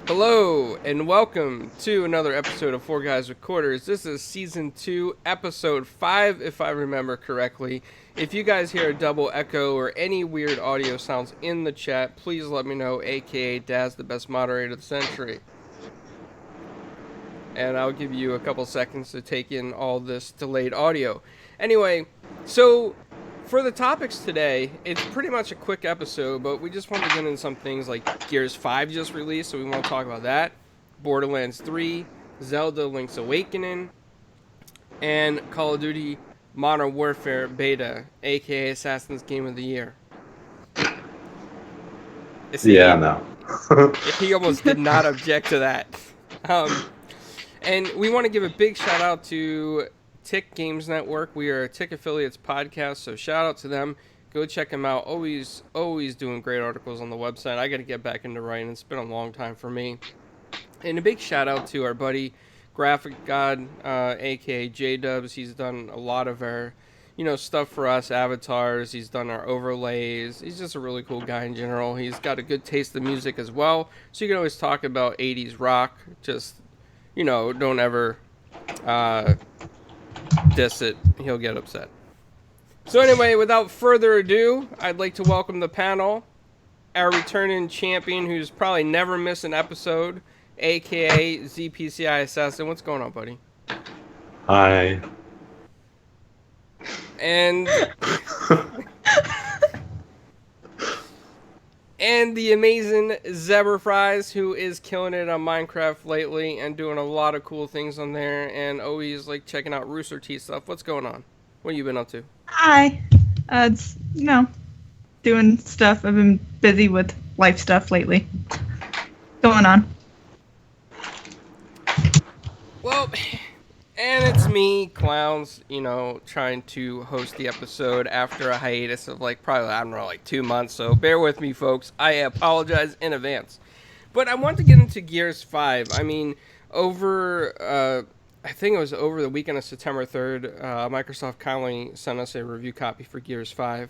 Hello, and welcome to another episode of Four Guys with Quarters. This is Season 2, Episode 5, if I remember correctly. If you guys hear a double echo or any weird audio sounds in the chat, please let me know, aka Daz, the best moderator of the century. And I'll give you a couple seconds to take in all this delayed audio. Anyway, so for the topics today, it's pretty much a quick episode, but we just want to get into some things like Gears 5 just released, so we want to talk about that. Borderlands 3, Zelda Link's Awakening, and Call of Duty Modern Warfare Beta, aka Assassin's Game of the Year. See, Yeah, no. he almost did not object to that. And we want to give a big shout out to Tick Games Network. We are a Tick Affiliates podcast, so shout out to them. Go check them out. Always doing great articles on the website. I got to get back into writing. It's been a long time for me. And a big shout out to our buddy Graphic God, aka J Dubs. He's done a lot of our, stuff for us, avatars. He's done our overlays. He's just a really cool guy in general. He's got a good taste in music as well. So you can always talk about 80s rock. Just, don't ever diss it. He'll get upset. So anyway, without further ado, I'd like to welcome the panel, our returning champion who's probably never missed an episode, aka ZPCI Assassin. What's going on, buddy? Hi. And and the amazing Zebra Fries, who is killing it on Minecraft lately and doing a lot of cool things on there and always like checking out Rooster Teeth stuff. What's going on? What have you been up to? Hi. It's, doing stuff. I've been busy with life stuff lately. Going on. Well, and it's me, Clowns, trying to host the episode after a hiatus of probably 2 months. So bear with me, folks. I apologize in advance. But I want to get into Gears 5. I mean, I think it was over the weekend of September 3rd, Microsoft kindly sent us a review copy for Gears 5.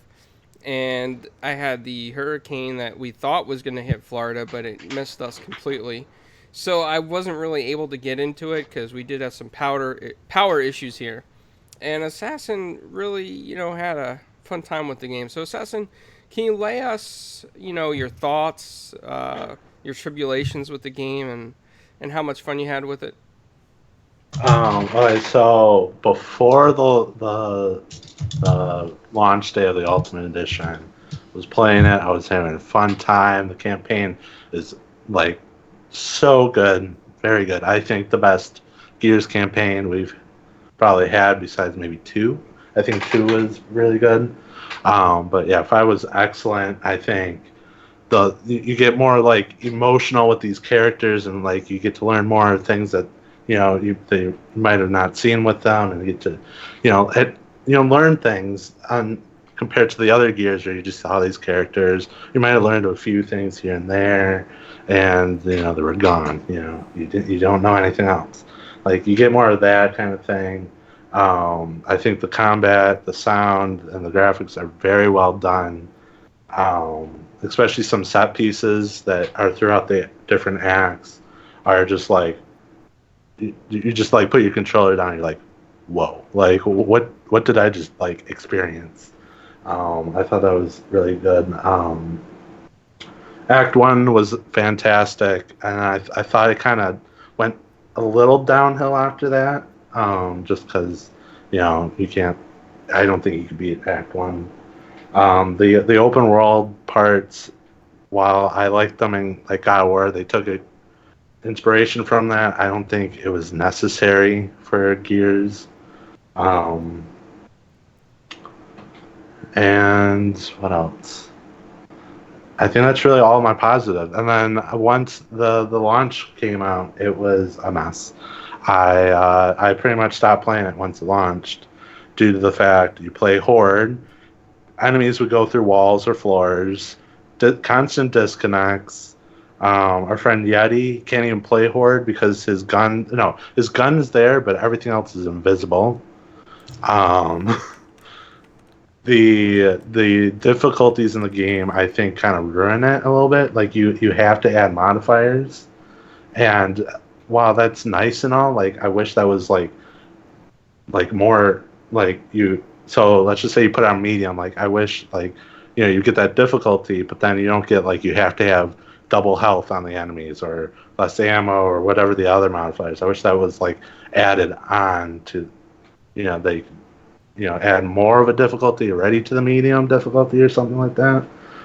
And I had the hurricane that we thought was going to hit Florida, but it missed us completely. So I wasn't really able to get into it because we did have some power issues here. And Assassin really, had a fun time with the game. So Assassin, can you lay us, your thoughts, your tribulations with the game and how much fun you had with it? Alright, so before the launch day of the Ultimate Edition, I was playing it, I was having a fun time. The campaign is so good, very good. I think the best Gears campaign we've probably had besides maybe 2. I think 2 was really good. But yeah, 5 was excellent. I think you get more emotional with these characters, and you get to learn more things that they might have not seen with them, and you get to learn things compared to the other Gears where you just saw these characters. You might have learned a few things here and there, and they were gone. You don't know anything else. You get more of that kind of thing. I think the combat, the sound, and the graphics are very well done. Especially some set pieces that are throughout the different acts are just you just put your controller down and you're like, whoa, what did I just experience? I thought that was really good. Act 1 was fantastic, and I thought it kind of went a little downhill after that, just because you can't, I don't think you could beat Act 1. The open world parts, while I liked them in God of War, they took inspiration from that. I don't think it was necessary for Gears. And what else? I think that's really all my positive. And then once the launch came out, it was a mess. I pretty much stopped playing it once it launched due to the fact you play Horde, enemies would go through walls or floors, constant disconnects. Our friend Yeti can't even play Horde because his gun is there, but everything else is invisible. The difficulties in the game, I think, kind of ruin it a little bit. You have to add modifiers, And while that's nice and all, like I wish that was like more like you. So let's just say you put it on medium. Like I wish like you get that difficulty, but then you don't get like you have to have double health on the enemies or less ammo or whatever the other modifiers. I wish that was like added on to they add more of a difficulty ready to the medium difficulty or something like that.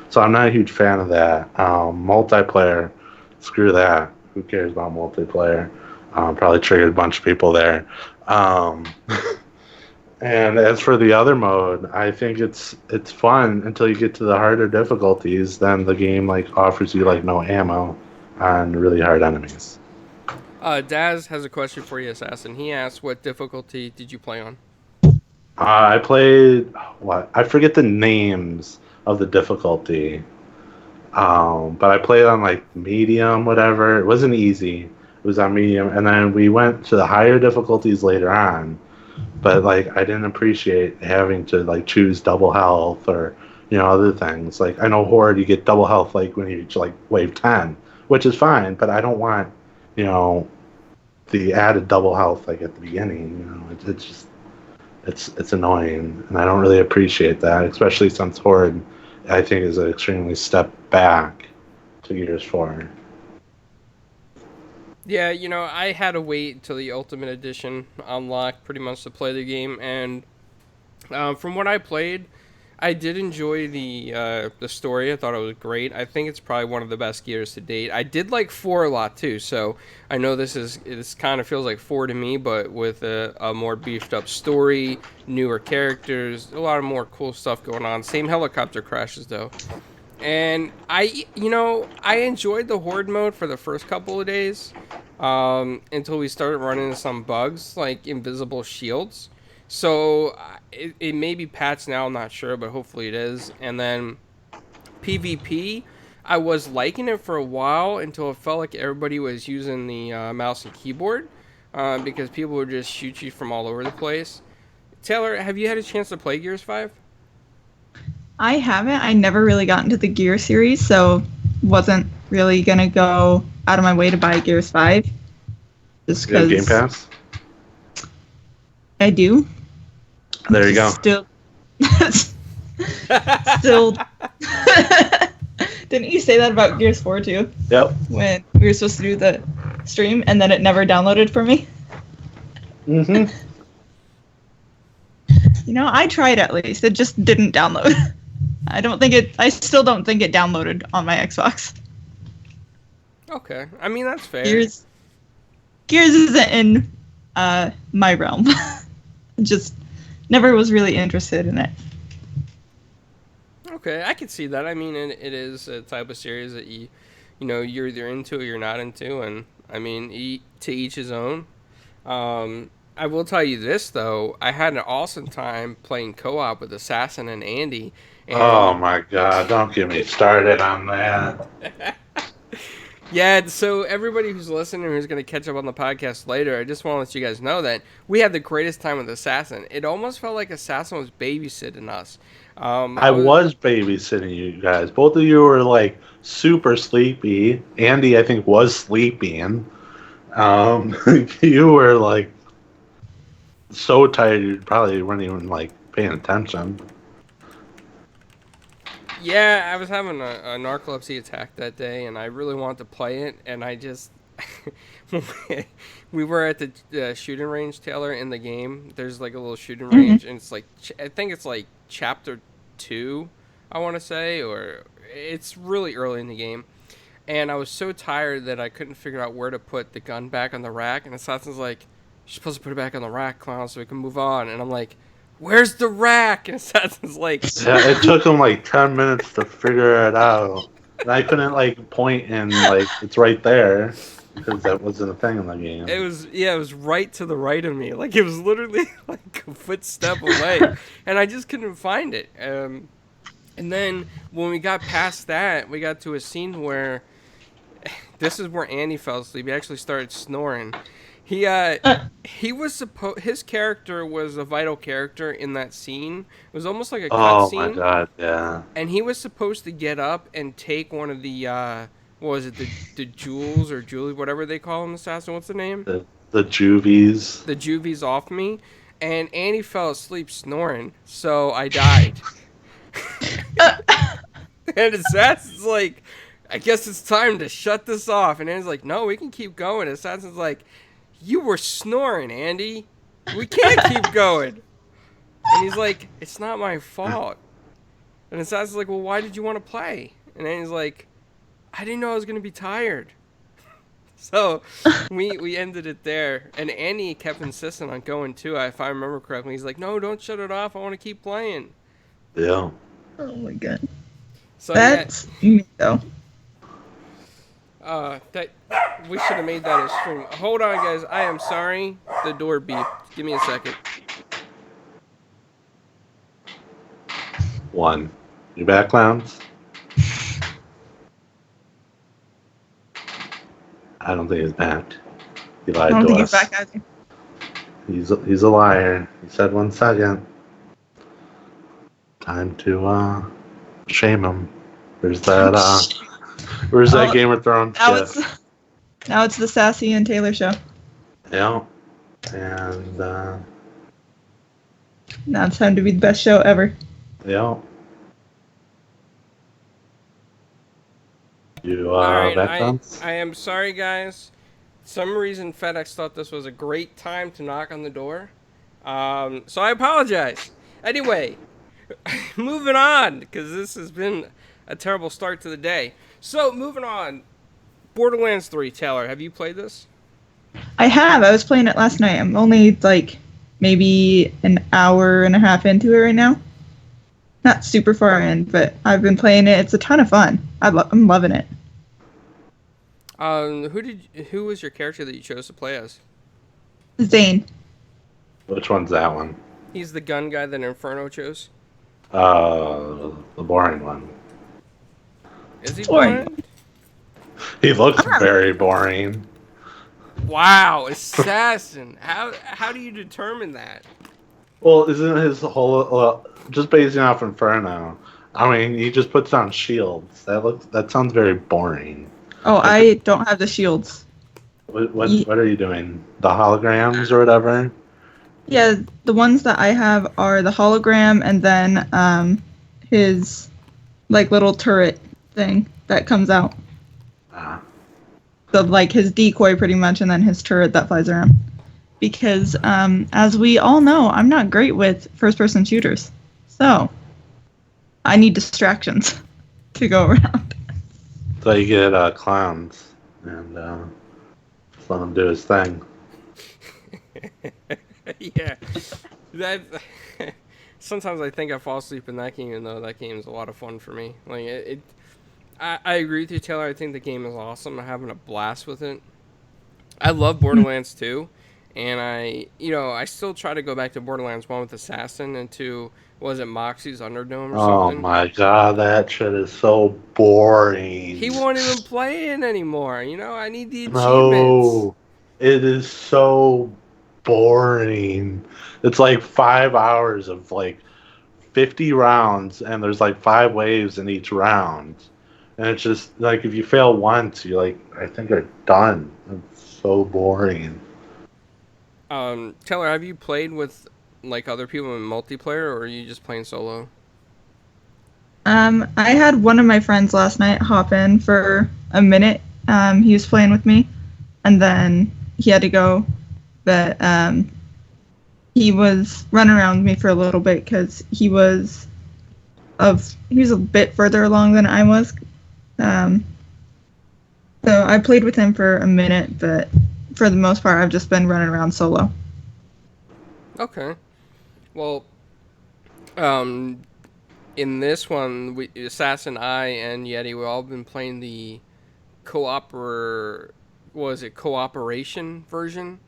So I'm not a huge fan of that. Multiplayer, screw that. Who cares about multiplayer? Probably triggered a bunch of people there. And as for the other mode, I think it's fun until you get to the harder difficulties. Then the game like offers you like no ammo on really hard enemies. Daz has a question for you, Assassin. He asks, what difficulty did you play on? I played what? I forget the names of the difficulty. But I played on like medium, whatever. It wasn't easy. It was on medium, and then we went to the higher difficulties later on. But like, I didn't appreciate having to like choose double health or other things. Like I know Horde, you get double health like when you reach like wave 10, which is fine. But I don't want the added double health like at the beginning. It's just it's annoying, and I don't really appreciate that, especially since Horde I think is an extremely step back to Gears 4. Yeah, I had to wait until the Ultimate Edition unlocked pretty much to play the game, and from what I played, I did enjoy the story. I thought it was great. I think it's probably one of the best Gears to date. I did like 4 a lot too, so I know this kind of feels like 4 to me, but with a more beefed up story, newer characters, a lot of more cool stuff going on. Same helicopter crashes though. And I enjoyed the Horde mode for the first couple of days until we started running into some bugs like invisible shields. So it may be patched now, I'm not sure, but hopefully it is. And then PvP, I was liking it for a while until it felt like everybody was using the mouse and keyboard because people would just shoot you from all over the place. Taylor, have you had a chance to play Gears 5? I haven't. I never really got into the Gear series, so wasn't really going to go out of my way to buy Gears 5. Just because. Game Pass? I do. There you go. Still. Didn't you say that about Gears 4 too? Yep. When we were supposed to do the stream and then it never downloaded for me? Mm-hmm. I tried at least. It just didn't download. I still don't think it downloaded on my Xbox. Okay. I mean, that's fair. Gears isn't in my realm. Just never was really interested in it. Okay, I can see that. I mean, it is a type of series that you're either into or you're not into, and I mean, to each his own. I will tell you this though, I had an awesome time playing co-op with Assassin and Andy. And oh my god, don't get me started on that. Yeah, so everybody who's listening who's going to catch up on the podcast later, I just want to let you guys know that we had the greatest time with Assassin. It almost felt like Assassin was babysitting us. I was babysitting you guys. Both of you were like super sleepy. Andy, I think, was sleeping. You were like so tired you probably weren't even like paying attention. Yeah, I was having a narcolepsy attack that day, and I really wanted to play it, and I just... we were at the shooting range, Taylor, in the game. There's like a little shooting range, and it's like... I think it's like Chapter 2, I want to say, or... It's really early in the game. And I was so tired that I couldn't figure out where to put the gun back on the rack, and Assassin's like, you're supposed to put it back on the rack, clown, so we can move on. And I'm like... Where's the rack? And Assassin's like... Yeah, it took him like 10 minutes to figure it out. And I couldn't like point and like, it's right there. Because that wasn't a thing in the game. It was right to the right of me. Like, it was literally like a footstep away. And I just couldn't find it. And then when we got past that, we got to a scene where... This is where Andy fell asleep. He actually started snoring. He was his character was a vital character in that scene. It was almost like a cutscene. Oh my god, yeah. And he was supposed to get up and take one of the what was it, the Jules or Julie, whatever they call him, assassin? What's the name? The juvies. The juvies off me, and Annie fell asleep snoring, so I died. And Assassin's like, I guess it's time to shut this off. And Andy's like, no, we can keep going. Assassin's like, you were snoring, Andy. We can't keep going. And he's like, it's not my fault. And Assassin's like, well, why did you want to play? And Andy's like, I didn't know I was going to be tired. So we ended it there. And Andy kept insisting on going too, if I remember correctly. He's like, no, don't shut it off. I want to keep playing. Yeah. Oh my god. So That's me though. that we should have made that a stream. Hold on, guys. I am sorry. The door beeped. Give me a second. 1. You back, clowns? I don't think he's back. He lied I don't to think us. he's back either. He's a liar. He said 1 second. Time to shame him. Where's that Game of Thrones shit? Now it's the Sassy and Taylor show. Yeah. And Now it's time to be the best show ever. yeah. You All right, back on? I am sorry, guys. Some reason FedEx thought this was a great time to knock on the door. So I apologize. Anyway, moving on, because this has been a terrible start to the day. So, moving on. Borderlands 3, Taylor, have you played this? I have. I was playing it last night. I'm only like maybe an hour and a half into it right now. Not super far in, but I've been playing it. It's a ton of fun. I'm loving it. Who was your character that you chose to play as? Zane. Which one's that one? He's the gun guy that Inferno chose. The boring one. Is he Boring. blind? He looks very boring. Wow, assassin. How do you determine that? Well, isn't his whole just basing off Inferno? I mean, he just puts on shields. That sounds very boring. Oh, I don't have the shields. What are you doing? The holograms or whatever? Yeah, the ones that I have are the hologram and then his like little turret thing that comes out. Ah. So like his decoy pretty much, and then his turret that flies around. Because as we all know, I'm not great with first-person shooters, so I need distractions to go around. So you get clowns and just let him do his thing. Yeah. That sometimes I think I fall asleep in that game, even though that game is a lot of fun for me. Like I agree with you, Taylor. I think the game is awesome. I'm having a blast with it. I love Borderlands 2, and I still try to go back to Borderlands 1 with Assassin and 2, was it Moxie's Underdome or Oh something? my god, that shit is so boring. He won't even play it anymore. I need the achievements. No, it is so boring. It's like 5 hours of like 50 rounds, and there's like 5 waves in each round. And it's just like if you fail once, you're like, I think you're done. It's so boring. Taylor, have you played with like other people in multiplayer, or are you just playing solo? I had one of my friends last night hop in for a minute. He was playing with me, and then he had to go. But he was running around with me for a little bit because he was a bit further along than I was. So I played with him for a minute, but for the most part, I've just been running around solo. Okay. Well, in this one, Assassin, I, and Yeti, we've all been playing the cooperation version.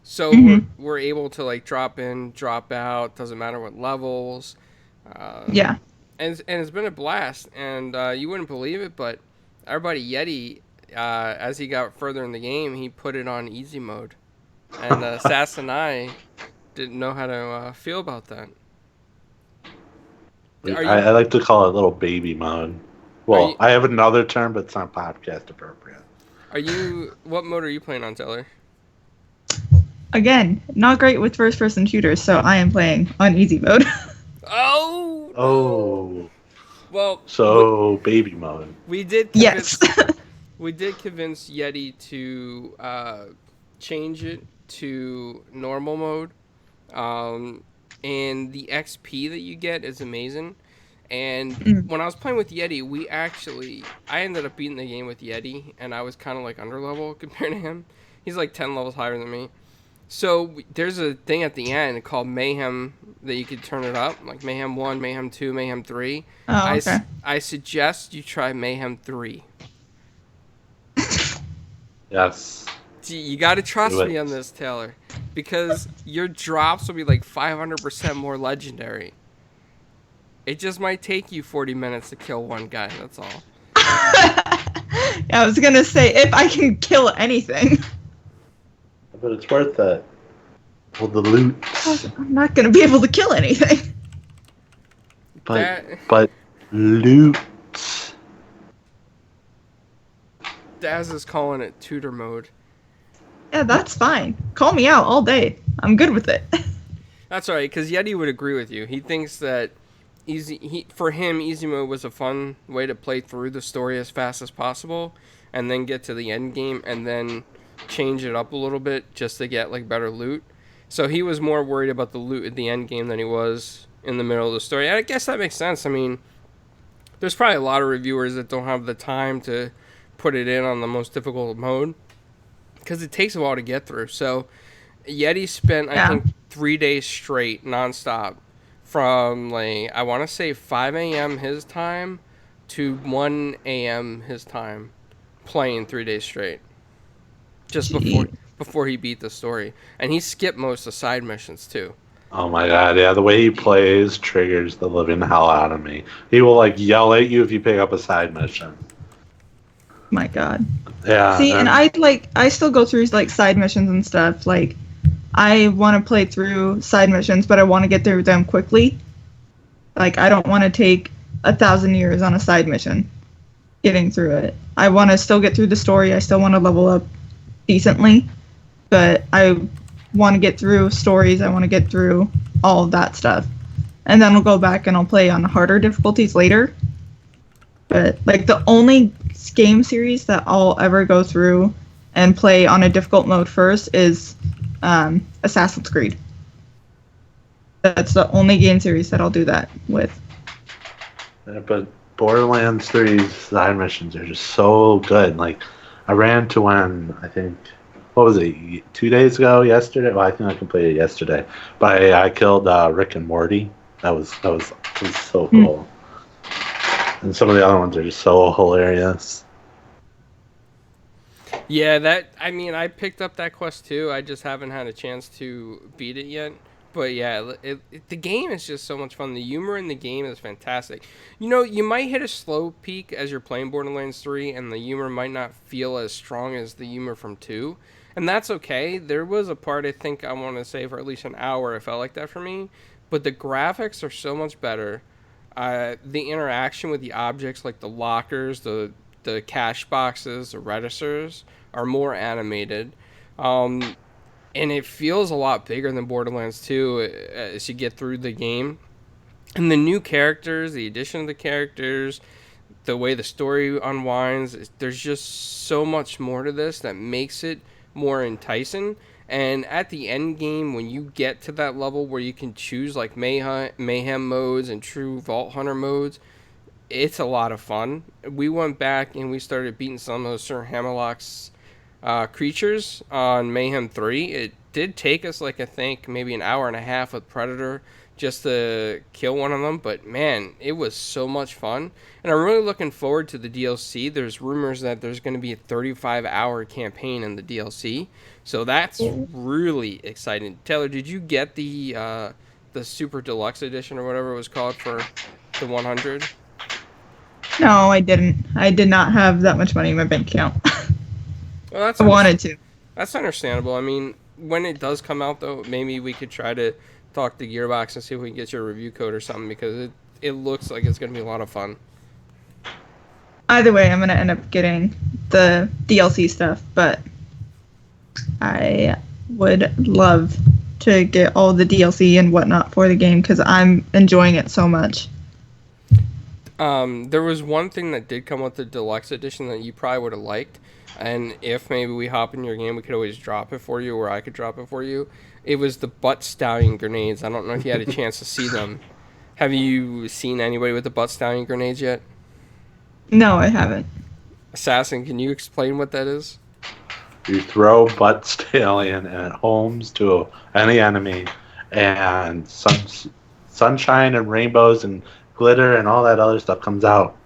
So we're able to like drop in, drop out, doesn't matter what levels. Yeah. And it's been a blast. And you wouldn't believe it, but our buddy Yeti, as he got further in the game, he put it on easy mode. And Assassin and I didn't know how to feel about that. I like to call it little baby mode. Well, I have another term, but it's not podcast appropriate. What mode are you playing on, Taylor? Again, not great with first-person shooters, so I am playing on easy mode. Oh. Oh. Well. So baby mode. We did. Yes. We did convince Yeti to change it to normal mode, and the XP that you get is amazing. And when I was playing with Yeti, I ended up beating the game with Yeti, and I was kind of like underlevel compared to him. He's like 10 levels higher than me. So there's a thing at the end called Mayhem that you could turn it up, like Mayhem 1, Mayhem 2, Mayhem 3. Oh, okay. I suggest you try Mayhem 3. Yes. You got to trust me on this, Taylor, because your drops will be like 500% more legendary. It just might take you 40 minutes to kill one guy, that's all. I was going to say, if I can kill anything. But it's worth it. Well, the loot. I'm not going to be able to kill anything. But loot. Daz is calling it tutor mode. Yeah, that's fine. Call me out all day. I'm good with it. That's all right, because Yeti would agree with you. He thinks that for him, easy mode was a fun way to play through the story as fast as possible, and then get to the end game, and then change it up a little bit just to get like better loot. So he was more worried about the loot at the end game than he was in the middle of the story. And I guess that makes sense. I mean, there's probably a lot of reviewers that don't have the time to put it in on the most difficult mode because it takes a while to get through. So Yeti spent, I think, 3 days straight, nonstop, from like, I want to say 5 a.m. his time to 1 a.m. his time, playing 3 days straight. Just before he beat the story. And he skipped most of the side missions too. Oh my god, yeah, the way he plays triggers the living hell out of me. He will like yell at you if you pick up a side mission. My god. Yeah. See, and I still go through like side missions and stuff. Like, I want to play through side missions, but I want to get through them quickly. Like, I don't want to take 1,000 years on a side mission getting through it. I want to still get through the story. I still want to level up decently, but I want to get through stories. I want to get through all of that stuff, and then I'll go back and I'll play on harder difficulties later. But like, the only game series that I'll ever go through and play on a difficult mode first is Assassin's Creed. That's the only game series that I'll do that with. Yeah, but Borderlands 3's side missions are just so good. Like, I ran to one, I think, what was it, 2 days ago, yesterday? Well, I think I completed it yesterday. But I killed Rick and Morty. That was so cool. And some of the other ones are just so hilarious. Yeah, I picked up that quest too. I just haven't had a chance to beat it yet. But yeah, the game is just so much fun. The humor in the game is fantastic. You know, you might hit a slow peak as you're playing Borderlands 3, and the humor might not feel as strong as the humor from 2. And that's okay. There was a part, I think, I want to say for at least an hour, it felt like that for me. But the graphics are so much better. The interaction with the objects, like the lockers, the cash boxes, the registers, are more animated. And it feels a lot bigger than Borderlands 2 as you get through the game. And the new characters, the addition of the characters, the way the story unwinds, there's just so much more to this that makes it more enticing. And at the end game, when you get to that level where you can choose like mayhem modes and true Vault Hunter modes, it's a lot of fun. We went back and we started beating some of those Sir Hammerlock's creatures on Mayhem 3. It did take us, like, I think maybe an hour and a half with Predator just to kill one of them, but man, it was so much fun. And I'm really looking forward to the DLC. There's rumors that there's going to be a 35-hour campaign in the DLC, so that's really exciting. Taylor, did you get the Super Deluxe Edition or whatever it was called for the 100? No, I didn't. I did not have that much money in my bank account. Well, I wanted to. That's understandable. I mean, when it does come out, though, maybe we could try to talk to Gearbox and see if we can get your review code or something, because it looks like it's going to be a lot of fun. Either way, I'm gonna end up getting the DLC stuff, but I would love to get all the DLC and whatnot for the game because I'm enjoying it so much. There was one thing that did come with the deluxe edition that you probably would have liked, and if maybe we hop in your game, we could always drop it for you, or I could drop it for you. It was the butt stallion grenades. I don't know if you had a chance to see them. Have you seen anybody with the butt stallion grenades yet? No, I haven't. Assassin, can you explain what that is? You throw butt stallion and it homes to any enemy, and sunshine and rainbows and glitter and all that other stuff comes out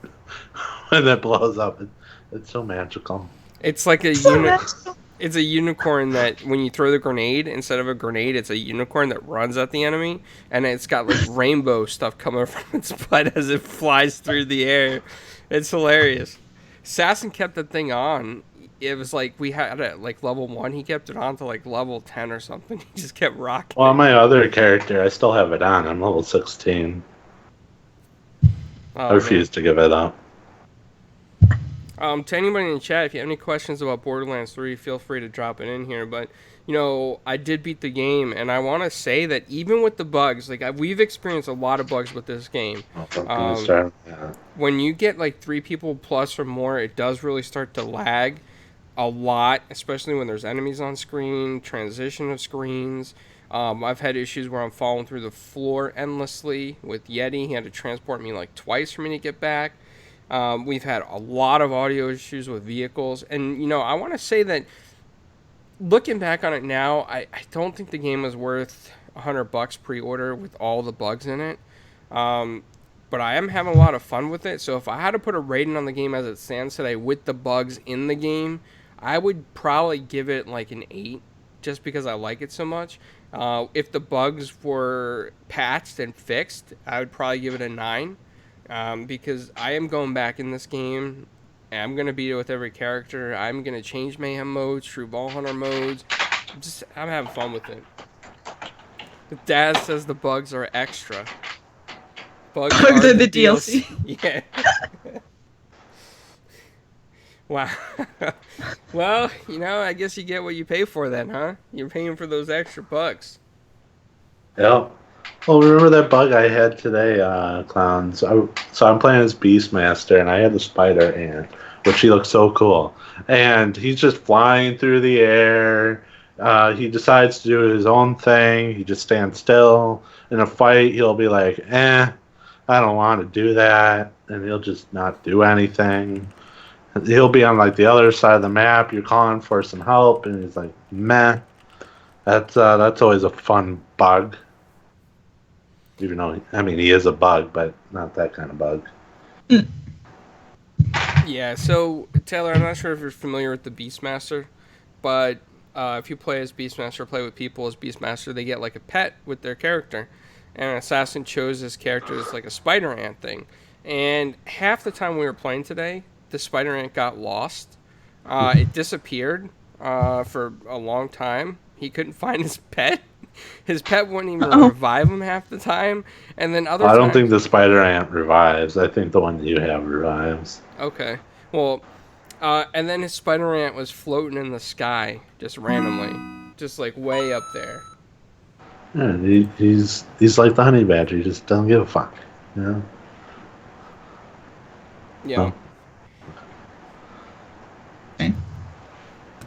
when it blows up. It's so magical. It's like a So much. It's a unicorn that when you throw the grenade, instead of a grenade, it's a unicorn that runs at the enemy, and it's got like rainbow stuff coming from its butt as it flies through the air. It's hilarious. Assassin kept the thing on. It was like we had it at like level 1. He kept it on to like level 10 or something. He just kept rocking Well, it. my other character, I still have it on. I'm level 16. I refuse to give it up. To anybody in the chat, if you have any questions about Borderlands 3, feel free to drop it in here. But, you know, I did beat the game, and I want to say that even with the bugs, like we've experienced a lot of bugs with this game. When you get like 3 people plus or more, it does really start to lag a lot, especially when there's enemies on screen, transition of screens. I've had issues where I'm falling through the floor endlessly with Yeti. He had to transport me like twice for me to get back. We've had a lot of audio issues with vehicles. And, you know, I want to say that looking back on it now, I don't think the game was worth $100 pre-order with all the bugs in it. But I am having a lot of fun with it. So if I had to put a rating on the game as it stands today with the bugs in the game, I would probably give it like an 8 just because I like it so much. If the bugs were patched and fixed, I would probably give it a 9. Because I am going back in this game, and I'm going to beat it with every character. I'm going to change Mayhem modes, True Ball Hunter modes. I'm having fun with it. The dad says the bugs are extra. Bugs are the DLC. Yeah. Wow. Well, you know, I guess you get what you pay for then, huh? You're paying for those extra bugs. Yep. Well, remember that bug I had today, clowns? So I'm playing as Beastmaster, and I had the spider ant, which he looks so cool. And he's just flying through the air. He decides to do his own thing. He just stands still. In a fight, he'll be like, I don't want to do that. And he'll just not do anything. He'll be on like the other side of the map. You're calling for some help, and he's like, meh. That's always a fun bug. Even though, I mean, he is a bug, but not that kind of bug. Yeah, so, Taylor, I'm not sure if you're familiar with the Beastmaster, but if you play as Beastmaster or play with people as Beastmaster, they get like a pet with their character. And Assassin chose his character as like a spider ant thing. And half the time we were playing today, the spider ant got lost. It disappeared for a long time. He couldn't find his pet. His pet wouldn't even revive him half the time, and then other times... I don't think the spider ant revives. I think the one that you have revives. Okay. Well, and then his spider ant was floating in the sky, just randomly. Just, like, way up there. Yeah, he's like the honey badger. He just doesn't give a fuck, you know? Yeah. Okay.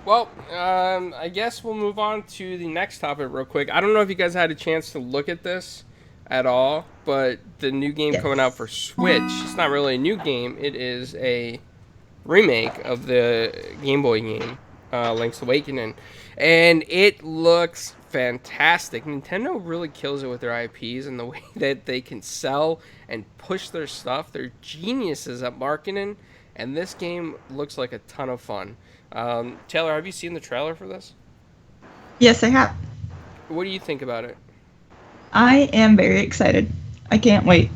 Well, I guess we'll move on to the next topic real quick. I don't know if you guys had a chance to look at this at all, but the new game coming out for Switch, it's not really a new game. It is a remake of the Game Boy game, Link's Awakening. And it looks fantastic. Nintendo really kills it with their IPs and the way that they can sell and push their stuff. They're geniuses at marketing, and this game looks like a ton of fun. Taylor, have you seen the trailer for this? Yes, I have. What do you think about it? I am very excited. I can't wait.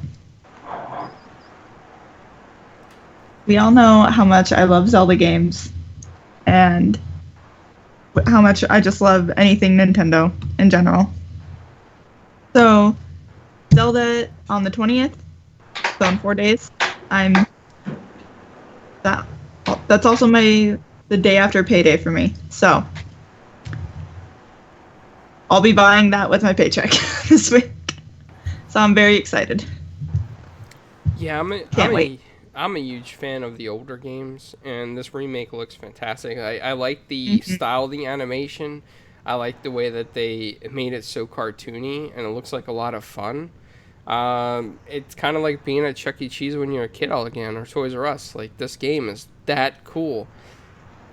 We all know how much I love Zelda games and how much I just love anything Nintendo in general. So, Zelda on the 20th, so in 4 days, I'm that that's also the day after payday for me. So I'll be buying that with my paycheck this week. So I'm very excited. Yeah, Can't wait. I'm a huge fan of the older games, and this remake looks fantastic. I like the style of the animation. I like the way that they made it so cartoony, and it looks like a lot of fun. It's kind of like being at Chuck E. Cheese when you're a kid all again, or Toys R Us. Like, this game is that cool.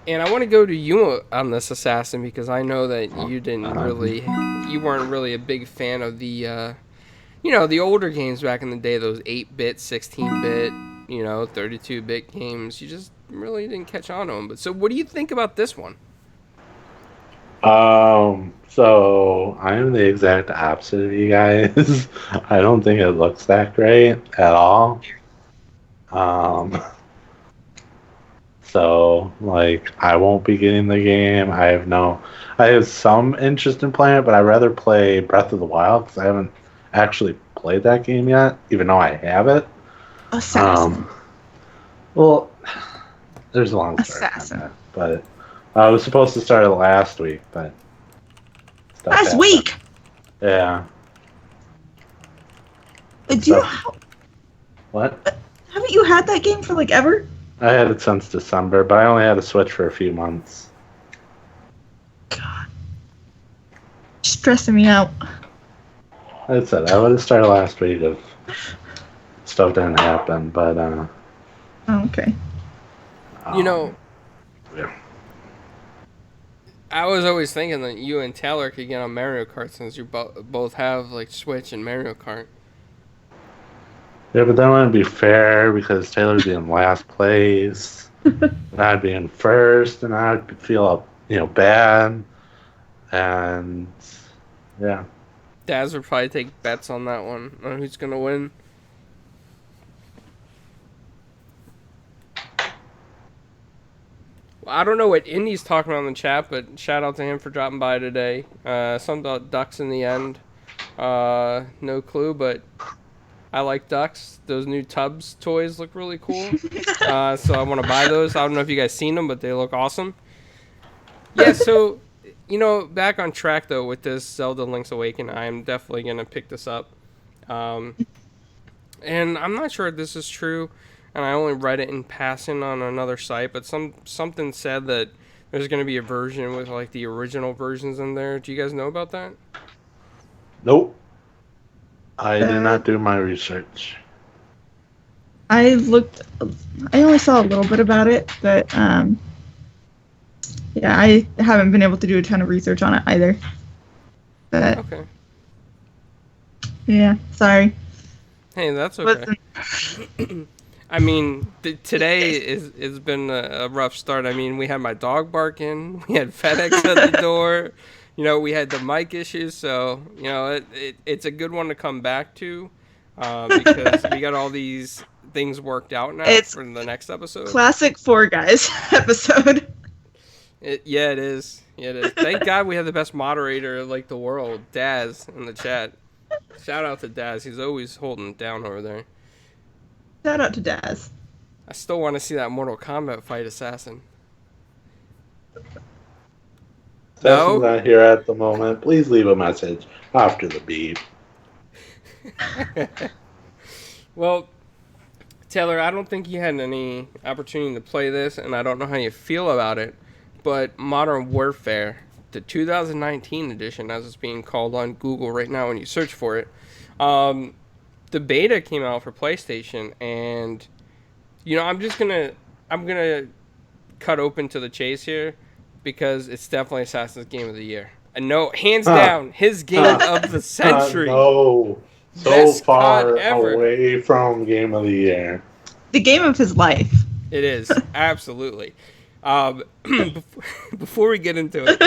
And I want to go to you on this, Assassin, because I know that you weren't really a big fan of the, the older games back in the day, those 8-bit, 16-bit, 32-bit games. You just really didn't catch on to them. But so what do you think about this one? So I'm the exact opposite of you guys. I don't think it looks that great at all. So like I won't be getting the game. I have some interest in playing it, but I'd rather play Breath of the Wild because I haven't actually played that game yet, even though I have it. Assassin. Well, there's a long story behind that, but I was supposed to start it last week, but last week. Yeah. What? Haven't you had that game for like ever? I had it since December, but I only had a Switch for a few months. God. Stressing me out. Like I said, I would have started last week if stuff didn't happen, but Oh, okay. Yeah. I was always thinking that you and Taylor could get on Mario Kart since you both have like Switch and Mario Kart. Yeah, but that wouldn't be fair because Taylor'd be in last place, and I'd be in first, and I'd feel bad, and yeah. Daz would probably take bets on that one, on who's gonna win. Well, I don't know what Indy's talking about in the chat, but shout out to him for dropping by today. Something about ducks in the end. No clue, but I like ducks. Those new Tubs toys look really cool. So I want to buy those. I don't know if you guys seen them, but they look awesome. Yeah, so, back on track, though, with this Zelda Link's Awakening, I am definitely going to pick this up. And I'm not sure if this is true, and I only read it in passing on another site, but something said that there's going to be a version with, like, the original versions in there. Do you guys know about that? Nope. I did not do my research. I only saw a little bit about it, but yeah, I haven't been able to do a ton of research on it either. But okay. Yeah, sorry. Hey, that's okay. I mean, today has been a rough start. I mean, we had my dog barking, we had FedEx at the door. We had the mic issues, so, it's a good one to come back to because we got all these things worked out now for the next episode. Classic Four Guys episode. Yeah, it is. Yeah, it is. Thank God we have the best moderator of, the world, Daz, in the chat. Shout out to Daz. He's always holding it down over there. Shout out to Daz. I still want to see that Mortal Kombat fight, Assassin. Assassin's not here at the moment. Please leave a message after the beep. Well, Taylor, I don't think you had any opportunity to play this, and I don't know how you feel about it, but Modern Warfare, the 2019 edition, as it's being called on Google right now when you search for it, the beta came out for PlayStation, and, I'm gonna cut open to the chase here, because it's definitely Assassin's Game of the Year. And no, hands down, his game of the century. No, so Best far COD ever. away from Game of the Year. The game of his life. It is, absolutely. Before we get into it,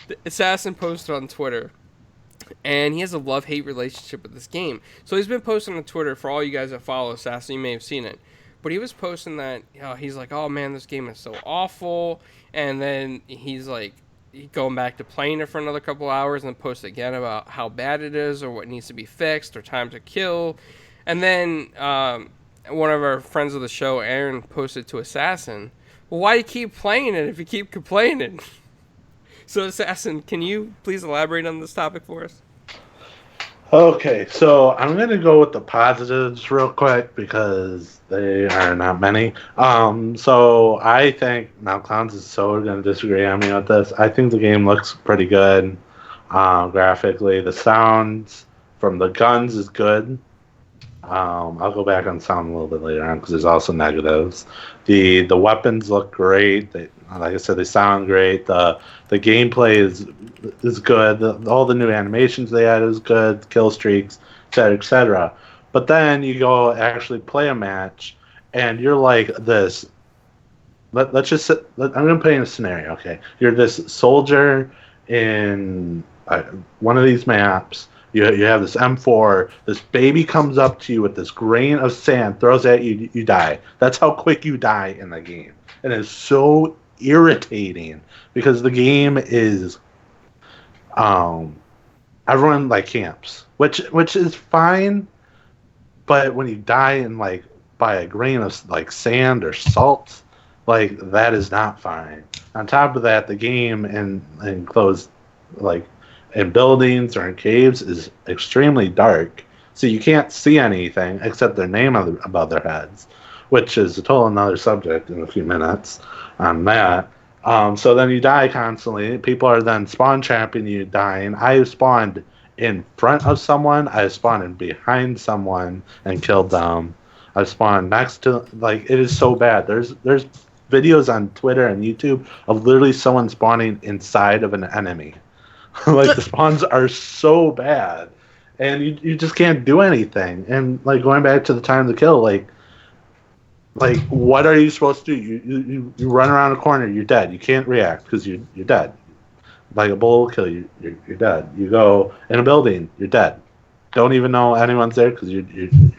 the Assassin posted on Twitter, and he has a love-hate relationship with this game. So he's been posting on Twitter, for all you guys that follow Assassin, you may have seen it. But he was posting that, he's like, oh man, this game is so awful. And then he's like, going back to playing it for another couple hours and then post again about how bad it is or what needs to be fixed or time to kill. And then one of our friends of the show, Aaron, posted to Assassin, well, why you keep playing it if you keep complaining? So, Assassin, can you please elaborate on this topic for us? Okay, so I'm gonna go with the positives real quick because they are not many. So I think now Clowns is so gonna disagree on me with this. I think the game looks pretty good, graphically. The sounds from the guns is good. I'll go back on sound a little bit later on because there's also negatives. The weapons look great. They, like I said, they sound great. The gameplay is good. All the new animations they added is good. Kill streaks, etc., etc. But then you go actually play a match, and you're like this. Let's just. I'm gonna put in a scenario. Okay, you're this soldier in one of these maps. You have this M4. This baby comes up to you with this grain of sand, throws at you, you die. That's how quick you die in the game, and it's so irritating because the game is, everyone like camps, which is fine, but when you die in like by a grain of like sand or salt, like that is not fine. On top of that, the game in enclosed like in buildings or in caves is extremely dark, so you can't see anything except their name above their heads, which is a total another subject in a few minutes on that. So then you die constantly. People are then spawn trapping you, dying. I have spawned in front of someone. I have spawned in behind someone and killed them. I've spawned next to, like, it is so bad. There's videos on Twitter and YouTube of literally someone spawning inside of an enemy. Like the spawns are so bad, and you just can't do anything. And like going back to the time to kill, like what are you supposed to do? You run around a corner, you're dead. You can't react because you're dead. Like a bullet will kill you, you're dead. You go in a building, you're dead. Don't even know anyone's there because you're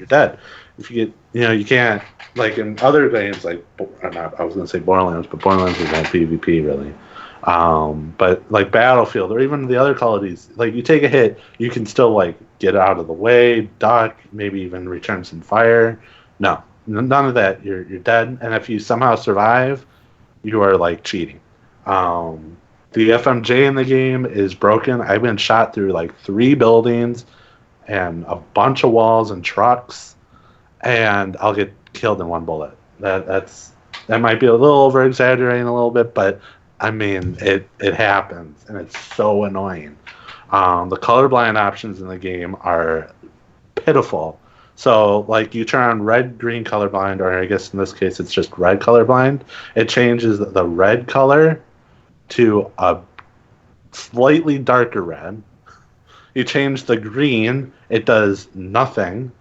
dead. If you get, you can't, like in other games like I was gonna say Borderlands, but Borderlands is not PvP really. But like Battlefield or even the other Call of Duty, like you take a hit, you can still like get out of the way, duck, maybe even return some fire. No, none of that. You're dead, and if you somehow survive, you are like cheating. The FMJ in the game is broken. I've been shot through like 3 buildings and a bunch of walls and trucks, and I'll get killed in 1 bullet. That might be a little over exaggerating a little bit, but I mean, it happens, and it's so annoying. The colorblind options in the game are pitiful. So, like, you turn on red, green colorblind, or I guess in this case it's just red colorblind. It changes the red color to a slightly darker red. You change the green, it does nothing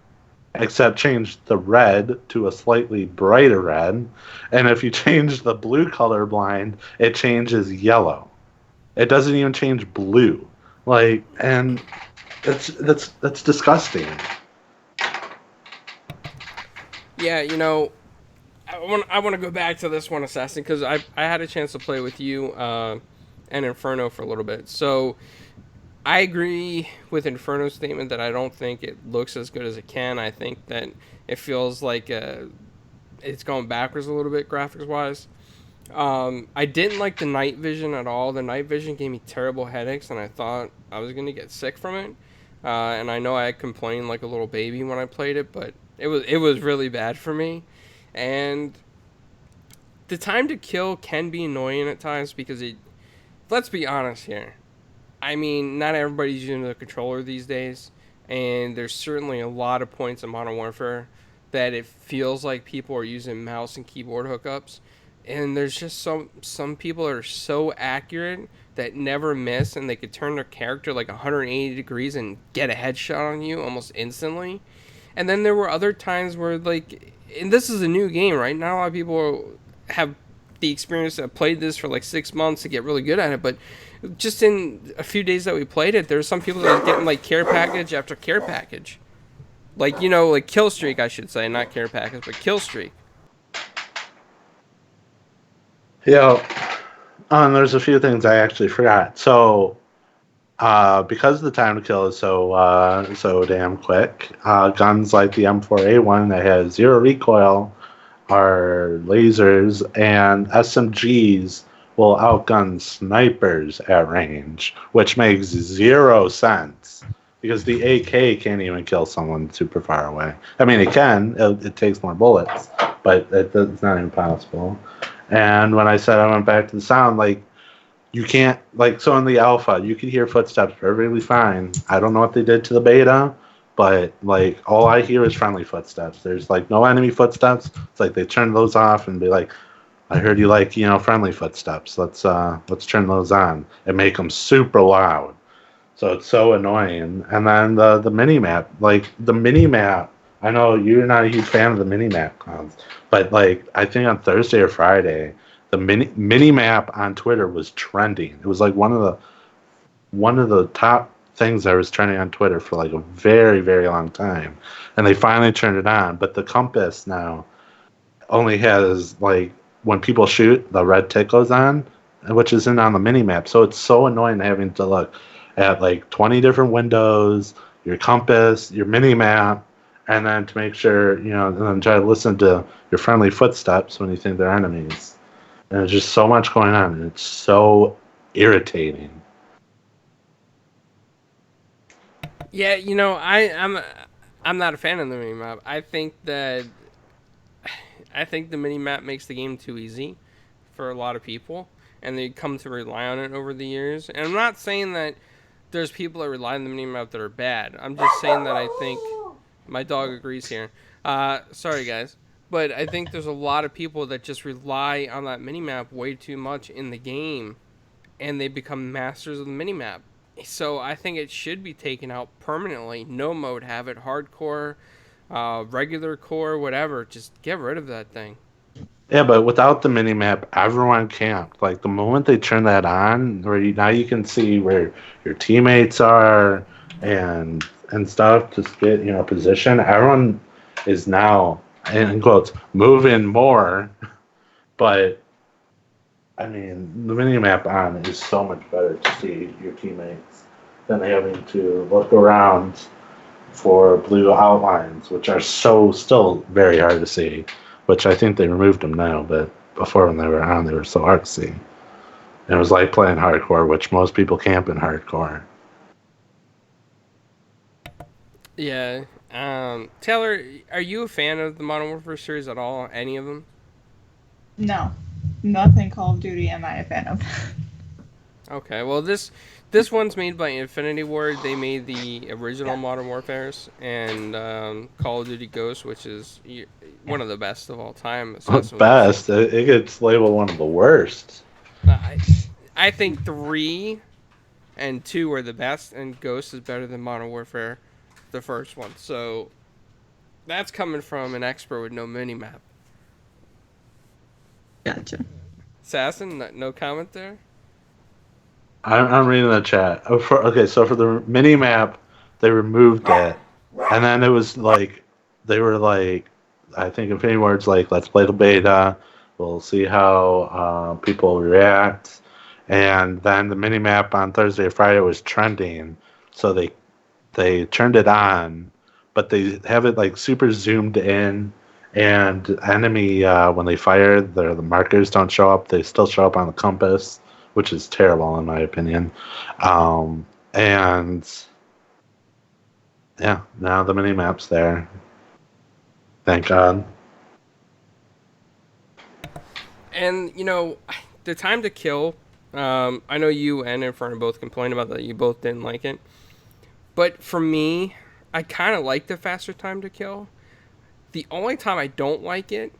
except change the red to a slightly brighter red. And if you change the blue color blind, it changes yellow. It doesn't even change blue. Like, and that's disgusting. Yeah, I want to go back to this one, Assassin, because I had a chance to play with you and Inferno for a little bit. So I agree with Inferno's statement that I don't think it looks as good as it can. I think that it feels like it's going backwards a little bit graphics-wise. I didn't like the night vision at all. The night vision gave me terrible headaches, and I thought I was going to get sick from it. And I know I complained like a little baby when I played it, but it was really bad for me. And the time to kill can be annoying at times because let's be honest here. I mean, not everybody's using the controller these days, and there's certainly a lot of points in Modern Warfare that it feels like people are using mouse and keyboard hookups, and there's just some people that are so accurate that never miss, and they could turn their character like 180 degrees and get a headshot on you almost instantly. And then there were other times where, like, and this is a new game, right? Not a lot of people have the experience that played this for like 6 months to get really good at it, but just in a few days that we played it, there's some people that are getting like care package after care package. Like, like kill streak, I should say, not care package, but kill streak. Yeah, there's a few things I actually forgot. So because the time to kill is so damn quick, guns like the M4A1 that has zero recoil are lasers, and SMGs will outgun snipers at range, which makes zero sense because the AK can't even kill someone super far away. I mean, it can. It takes more bullets, but it's not even possible. And when I said I went back to the sound, like, you can't, like, so in the alpha, you could hear footsteps perfectly fine. I don't know what they did to the beta, but, like, all I hear is friendly footsteps. There's, like, no enemy footsteps. It's like they turn those off and be like, I heard you like, friendly footsteps. Let's turn those on and make them super loud. So it's so annoying. And then the mini map, I know you're not a huge fan of the mini map cons, but, like, I think on Thursday or Friday, the mini map on Twitter was trending. It was like one of the top things that was trending on Twitter for like a very, very long time. And they finally turned it on. But the compass now only has, like, when people shoot, the red tick goes on, which isn't on the mini map. So it's so annoying having to look at like 20 different windows, your compass, your mini map, and then to make sure, and then try to listen to your friendly footsteps when you think they're enemies. And there's just so much going on, and it's so irritating. Yeah, I'm not a fan of the mini map. I think the mini map makes the game too easy for a lot of people, and they come to rely on it over the years. And I'm not saying that there's people that rely on the mini map that are bad. I'm just saying that I think my dog agrees here. Sorry guys. But I think there's a lot of people that just rely on that minimap way too much in the game, and they become masters of the minimap. So I think it should be taken out permanently. No mode, have it hardcore, regular core, whatever. Just get rid of that thing. Yeah, but without the minimap, everyone camped. Like, the moment they turn that on, now you can see where your teammates are and stuff, just get, position. Everyone is now, in quotes, moving more, but I mean, the minimap on is so much better to see your teammates than having to look around for blue outlines, which are still very hard to see, which I think they removed them now, but before when they were on, they were so hard to see. And it was like playing hardcore, which most people camp in hardcore. Yeah. Taylor, are you a fan of the Modern Warfare series at all? Any of them? No. Nothing Call of Duty am I a fan of. Okay, well this one's made by Infinity Ward. They made the original Modern Warfares and Call of Duty Ghosts, which is one of the best of all time. Best? It gets labeled one of the worst. I think 3 and 2 are the best, and Ghost is better than Modern Warfare, the first one. So that's coming from an expert with no minimap. Gotcha. Assassin, no comment there? I'm reading the chat. So for the mini-map, they removed it. And then it was like, they were like, I think Infinity Ward's like, let's play the beta. We'll see how people react. And then the mini-map on Thursday or Friday was trending. So they turned it on, but they have it like super zoomed in. And enemy, when they fire, the markers don't show up. They still show up on the compass, which is terrible in my opinion. And yeah, now the mini-map's there. Thank God. And, the time to kill, I know you and Inferno both complained about that. You both didn't like it. But for me, I kind of like the faster time to kill. The only time I don't like it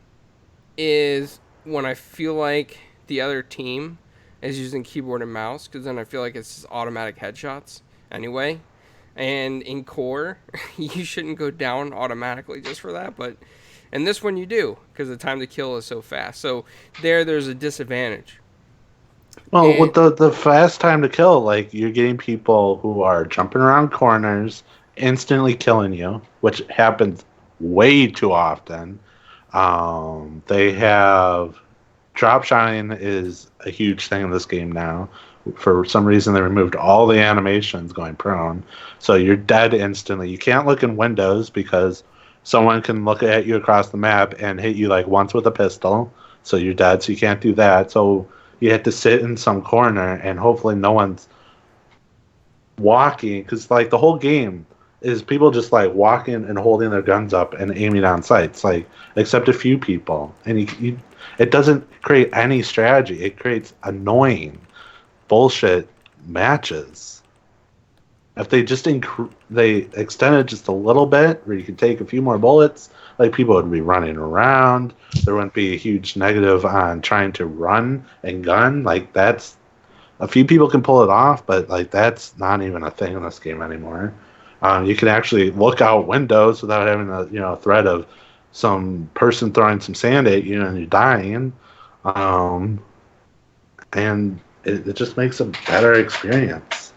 is when I feel like the other team is using keyboard and mouse, because then I feel like it's just automatic headshots anyway. And in core, you shouldn't go down automatically just for that, but in this one you do, because the time to kill is so fast. So there's a disadvantage. Well, with the fast time to kill, like, you're getting people who are jumping around corners, instantly killing you, which happens way too often. They have drop shotting is a huge thing in this game now, for some reason they removed all the animations going prone, so you're dead instantly. You can't look in windows because someone can look at you across the map and hit you like once with a pistol, so you're dead. So you can't do that. So you have to sit in some corner and hopefully no one's walking, because like the whole game is people just like walking and holding their guns up and aiming on sights, like except a few people, and it doesn't create any strategy. It creates annoying bullshit matches. If they just they extended just a little bit where you could take a few more bullets, like people would be running around. There wouldn't be a huge negative on trying to run and gun. Like that's a few people can pull it off, but like that's not even a thing in this game anymore. You can actually look out windows without having a threat of some person throwing some sand at you and you're dying, and it just makes a better experience.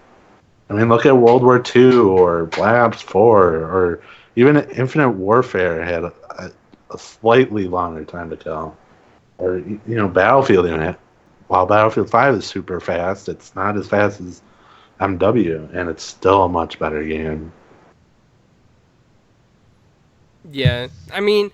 I mean, look at World War II or Black Ops 4 or even Infinite Warfare had a slightly longer time to kill. Or Battlefield unit. While Battlefield 5 is super fast, it's not as fast as MW, and it's still a much better game. Yeah, I mean,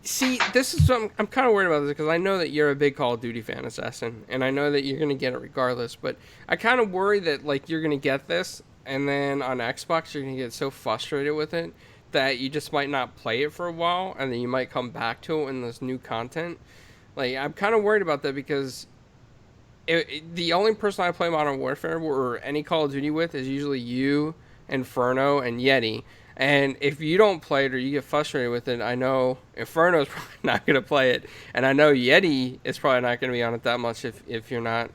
see, this is something I'm kind of worried about this because I know that you're a big Call of Duty fan, Assassin, and I know that you're gonna get it regardless. But I kind of worry that like you're gonna get this, and then on Xbox you're gonna get so frustrated with it that you just might not play it for a while, and then you might come back to it when there's new content. Like I'm kind of worried about that because the only person I play Modern Warfare or any Call of Duty with is usually you, Inferno, and Yeti. And if you don't play it or you get frustrated with it, I know Inferno's probably not going to play it. And I know Yeti is probably not going to be on it that much if you're not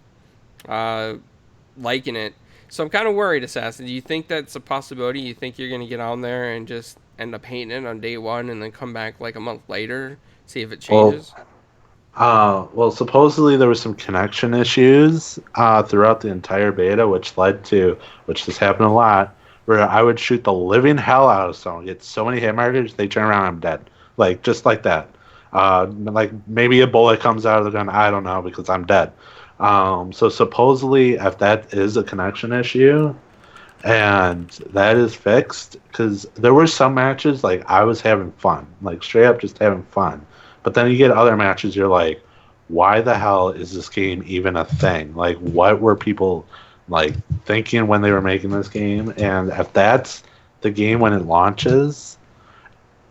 liking it. So I'm kind of worried, Assassin. Do you think that's a possibility? You think you're going to get on there and just end up hating it on day one and then come back like a month later, see if it changes? Well, supposedly there was some connection issues throughout the entire beta, which has happened a lot, where I would shoot the living hell out of someone, get so many hit markers, they turn around, I'm dead. Like, just like that. Like, maybe a bullet comes out of the gun, I don't know, because I'm dead. So supposedly, if that is a connection issue, and that is fixed, because there were some matches, like, I was having fun. Like, straight up just having fun. But then you get other matches, you're like, why the hell is this game even a thing? Like, what were people like thinking when they were making this game? And if that's the game when it launches,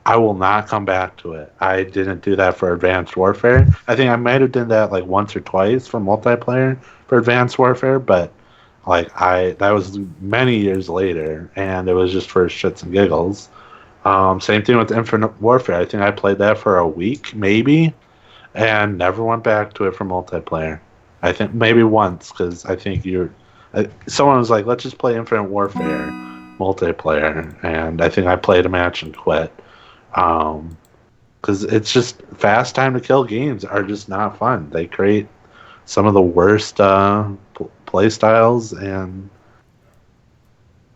I will not come back to it. I didn't do that for Advanced Warfare. I think I might have done that like once or twice for multiplayer for Advanced Warfare, but like that was many years later, and it was just for shits and giggles. Same thing with Infinite Warfare. I think I played that for a week, maybe, and never went back to it for multiplayer. I think maybe once, because I think someone was like, let's just play Infinite Warfare multiplayer, and I think I played a match and quit. Because it's just fast time to kill games are just not fun. They create some of the worst play styles, and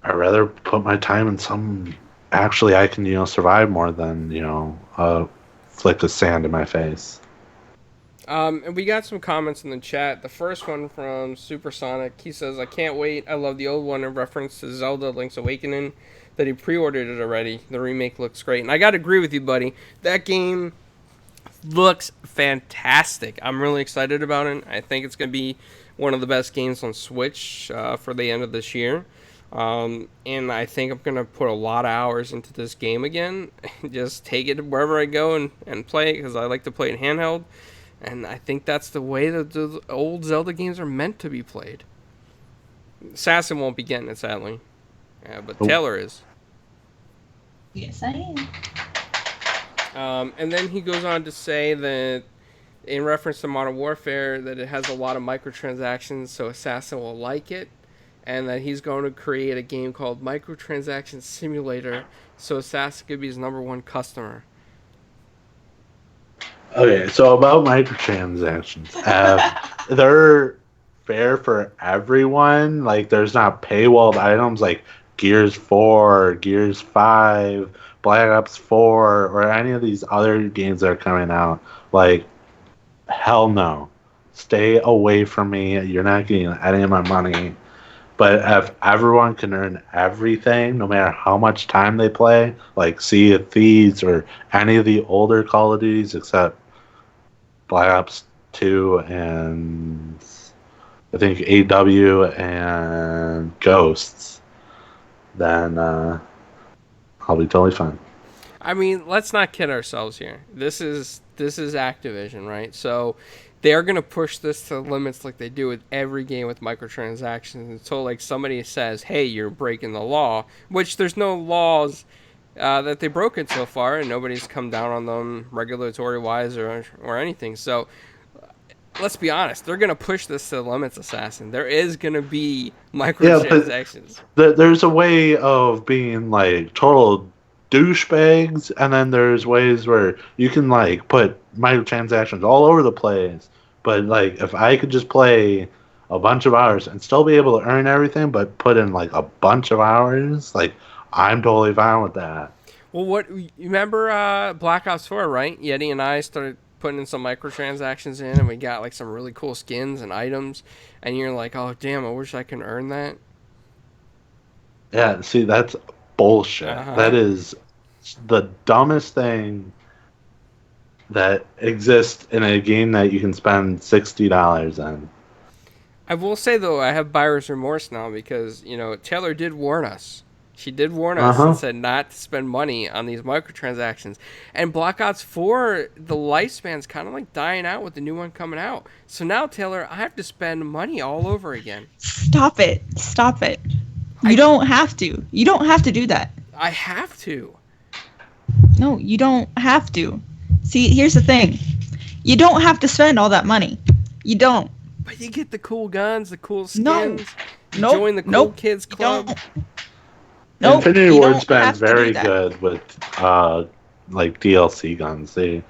I'd rather put my time in some actually I can survive more than a flick of sand in my face. And we got some comments in the chat. The first one from Supersonic. He says, I can't wait. I love the old one in reference to Zelda Link's Awakening, that he pre-ordered it already. The remake looks great. And I got to agree with you, buddy. That game looks fantastic. I'm really excited about it. I think it's going to be one of the best games on Switch for the end of this year. And I think I'm going to put a lot of hours into this game again. Just take it wherever I go and play it, because I like to play it handheld. And I think that's the way that the old Zelda games are meant to be played. Assassin won't be getting it, sadly. Yeah, but Taylor is. Yes, I am. And then he goes on to say that, in reference to Modern Warfare, that it has a lot of microtransactions, so Assassin will like it. And that he's going to create a game called Microtransaction Simulator, so Assassin could be his #1 customer. Okay, so about microtransactions, they're fair for everyone. Like, there's not paywalled items like Gears 4, Gears 5, Black Ops 4, or any of these other games that are coming out. Like, hell no. stay away from me. You're not getting any of my money. But if everyone can earn everything, no matter how much time they play, like Sea of Thieves or any of the older Call of Duties except Black Ops 2 and I think AW and Ghosts, then I'll be totally fine. I mean, let's not kid ourselves here. This is Activision, right? So they're gonna push this to the limits like they do with every game with microtransactions until like somebody says, "Hey, you're breaking the law," which there's no laws that they broken so far, and nobody's come down on them regulatory wise or anything. So let's be honest, they're gonna push this to the limits, Assassin. There is gonna be microtransactions. There's a way of being like total douchebags, and then there's ways where you can like put microtransactions all over the place. But like, if I could just play a bunch of hours and still be able to earn everything, but put in like a bunch of hours, like I'm totally fine with that. Well, what you remember Black Ops 4, right? Yeti and I started putting in some microtransactions in, and we got like some really cool skins and items, and you're like, oh damn, I wish I could earn that. Yeah, see, that's bullshit. Uh-huh. That is the dumbest thing that exists in a game that you can spend $60 on. I will say though, I have buyer's remorse now because Taylor did warn us. She did warn us and said not to spend money on these microtransactions. And Black Ops 4, the lifespan's kind of like dying out with the new one coming out. So now, Taylor, I have to spend money all over again. Stop it. Stop it. You don't have to. You don't have to do that. I have to. No, you don't have to. See, here's the thing. You don't have to spend all that money. You don't. But you get the cool guns, the cool skins. No. You join the cool kids club. Infinity Ward's been very good with like DLC guns. They,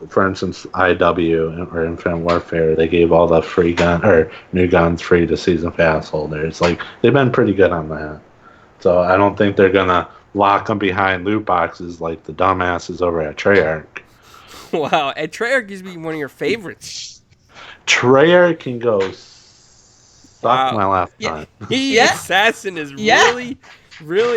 for instance, IW or Infinite Warfare, they gave all the free gun or new guns free to season pass holders. Like they've been pretty good on that. So I don't think they're gonna lock them behind loot boxes like the dumbasses over at Treyarch. Wow, and Treyarch used to be one of your favorites. Treyarch can go suck my left time. Assassin is really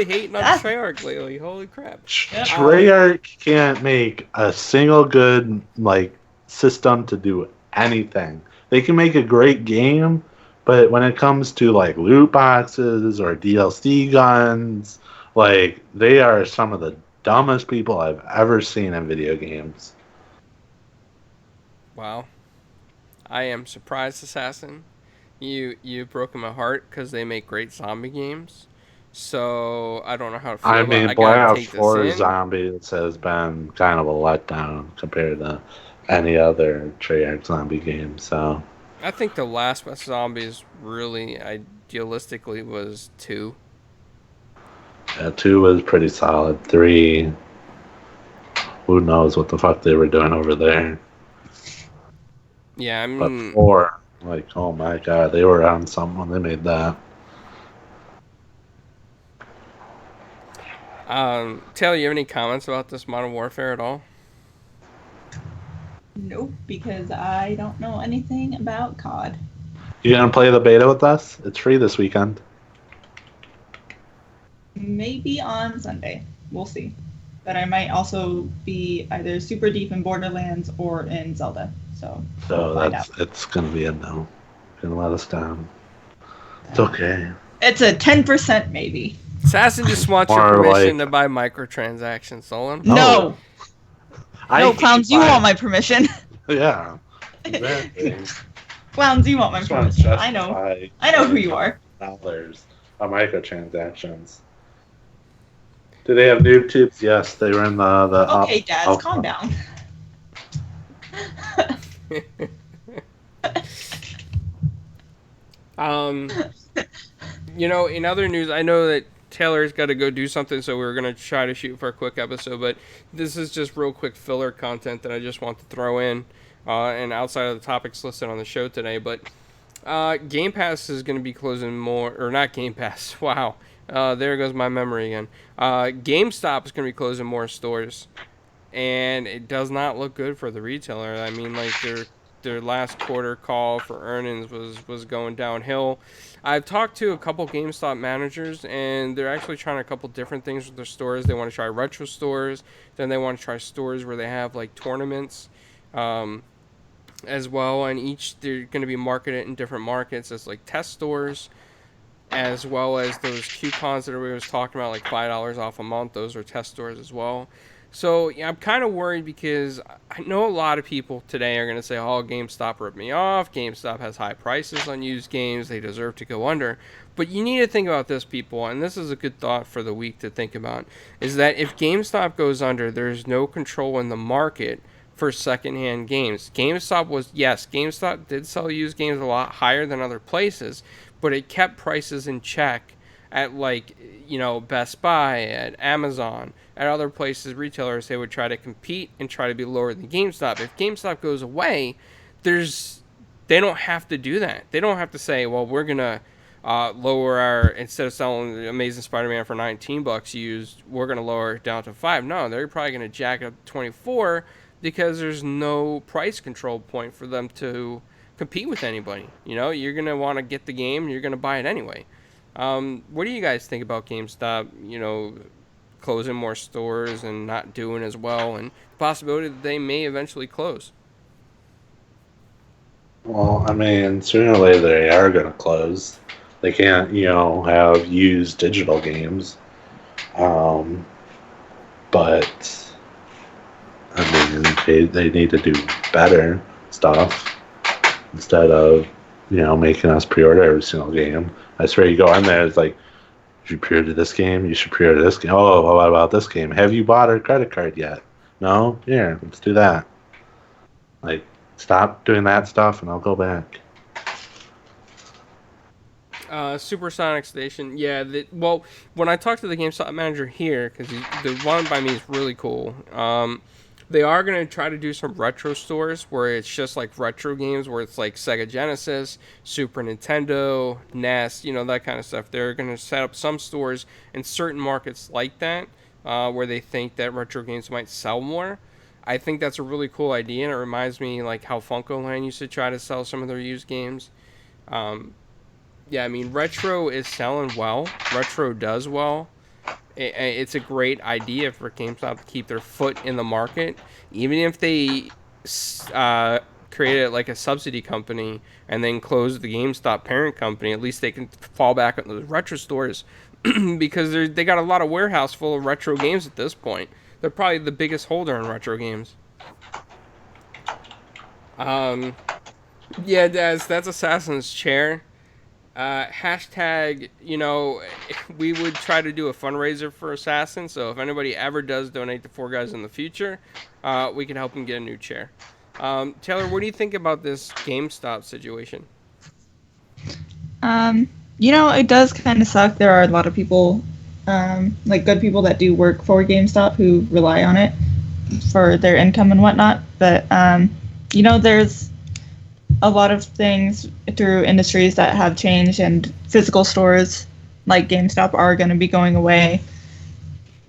hating on Treyarch lately. Holy crap. Treyarch can't make a single good like system to do anything. They can make a great game, but when it comes to like loot boxes or DLC guns, like they are some of the dumbest people I've ever seen in video games. Wow. I am surprised, Assassin. You've broken my heart because they make great zombie games. So I don't know how to feel I mean, about it. Black Ops 4 Zombies has been kind of a letdown compared to any other Treyarch zombie game. So I think the last best Zombies really idealistically was 2. Yeah, 2 was pretty solid. 3, who knows what the fuck they were doing over there. Yeah, I mean... But 4, like, oh my god, they were on something when they made that. Taylor, you have any comments about this Modern Warfare at all? Nope, because I don't know anything about COD. You gonna play the beta with us? It's free this weekend. Maybe on Sunday. We'll see. But I might also be either super deep in Borderlands or in Zelda. So it's gonna be a no. Gonna let us down. It's okay. It's a 10% maybe. Assassin just wants your permission to buy microtransactions, Solon. No. No, Clowns, you want my permission. Yeah. Exactly. Clowns, you want my permission. I know. I know who you are. Dollars on microtransactions. Do they have noob tubes? Yes, they were in the okay, Dad, calm down. In other news, I know that Taylor's got to go do something, so we're going to try to shoot for a quick episode, but this is just real quick filler content that I just want to throw in, and outside of the topics listed on the show today, but Game Pass is going to be closing more, or not Game Pass, wow, there goes my memory again. GameStop is going to be closing more stores, and it does not look good for the retailer. I mean, like, they're their last quarter call for earnings was going downhill. I've talked to a couple GameStop managers, and they're actually trying a couple different things with their stores. They want to try retro stores, then they want to try stores where they have like tournaments as well, and each they're going to be marketed in different markets as like test stores, as well as those coupons that we was talking about, like $5 off a month. Those are test stores as well. So yeah, I'm kind of worried because I know a lot of people today are going to say, oh, GameStop ripped me off. GameStop has high prices on used games. They deserve to go under. But you need to think about this, people, and this is a good thought for the week to think about, is that if GameStop goes under, there's no control in the market for secondhand games. GameStop did sell used games a lot higher than other places, but it kept prices in check at, like, Best Buy, at Amazon, at other places, retailers. They would try to compete and try to be lower than GameStop. If GameStop goes away, they don't have to do that. They don't have to say, well, we're gonna lower our, instead of selling the Amazing Spider-Man for $19 used, we're gonna lower it down to $5. No, they're probably gonna jack it up to $24 because there's no price control point for them to compete with anybody. You're gonna want to get the game, you're gonna buy it anyway. What do you guys think about GameStop, closing more stores and not doing as well, and the possibility that they may eventually close? Well, I mean, sooner or later they are going to close. They can't, have used digital games. But, I mean, they need to do better stuff instead of, making us pre-order every single game. I swear you go on there, it's like, if you pre-order this game, you should pre-order this game. Oh, what about this game? Have you bought a credit card yet? No? Here, let's do that. Like, stop doing that stuff and I'll go back. Supersonic Station, yeah. Well, when I talked to the GameStop manager here, because the one by me is really cool, they are going to try to do some retro stores where it's just like retro games, where it's like Sega Genesis, Super Nintendo, NES, that kind of stuff. They're going to set up some stores in certain markets like that, where they think that retro games might sell more. I think that's a really cool idea, and it reminds me like how FuncoLand used to try to sell some of their used games. Yeah, I mean, retro is selling well. Retro does well. It's a great idea for GameStop to keep their foot in the market, even if they created like a subsidy company and then close the GameStop parent company. At least they can fall back on those retro stores because they got a lot of warehouse full of retro games at this point. They're probably the biggest holder in retro games. Yeah, that's Assassin's Chair. Hashtag, we would try to do a fundraiser for Assassin, so if anybody ever does donate to Four Guys in the future, we can help them get a new chair. Taylor, what do you think about this GameStop situation? It does kind of suck. There are a lot of people, like good people that do work for GameStop who rely on it for their income and whatnot, but, there's a lot of things through industries that have changed, and physical stores like GameStop are going to be going away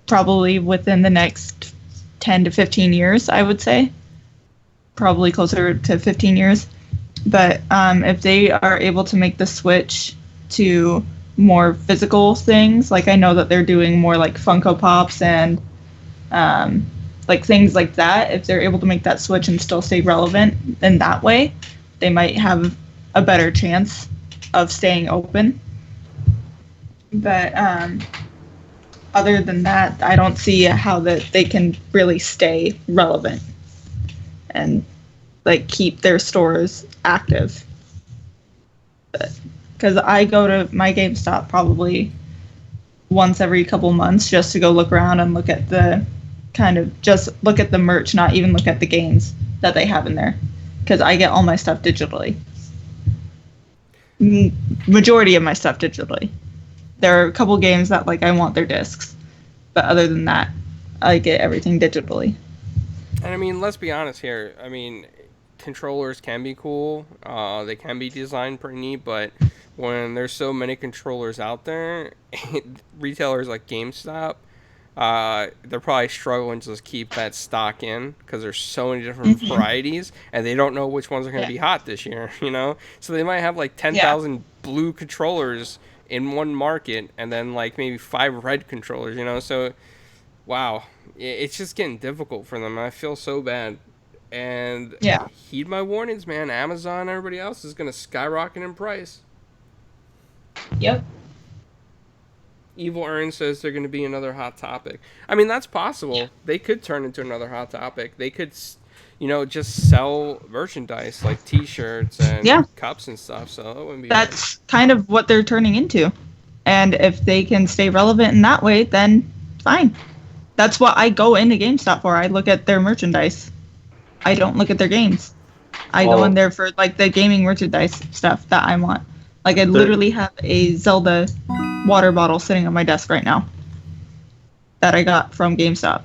probably within the next 10 to 15 years, I would say. Probably closer to 15 years. But if they are able to make the switch to more physical things, like I know that they're doing more like Funko Pops and like things like that, if they're able to make that switch and still stay relevant in that way, they might have a better chance of staying open. But other than that, I don't see how that they can really stay relevant and like keep their stores active. Because I go to my GameStop probably once every couple months just to go look around and look at the just look at the merch, not even look at the games that they have in there. Because I get all my stuff digitally. Majority of my stuff digitally. There are a couple games that I want their discs, but other than that, I get everything digitally. And I mean, let's be honest here. I mean, controllers can be cool. They can be designed pretty neat, but when there's so many controllers out there, retailers like GameStop, they're probably struggling to just keep that stock in because there's so many different varieties, and they don't know which ones are going to be hot this year, you know? So they might have like 10,000 blue controllers in one market and then like maybe 5 red controllers, you know? So, wow, it's just getting difficult for them. I feel so bad. And heed my warnings, man. Amazon, everybody else is going to skyrocket in price. Yep. Evil Earn says they're going to be another hot topic. I mean, that's possible. They could turn into another hot topic. They could, you know, just sell merchandise like T-shirts and cups and stuff. So that wouldn't be That's kind of what they're turning into. And if they can stay relevant in that way, then fine. That's what I go into GameStop for. I look at their merchandise. I don't look at their games. I go in there for like the gaming merchandise stuff that I want. Like I literally have a Zelda water bottle sitting on my desk right now that I got from GameStop.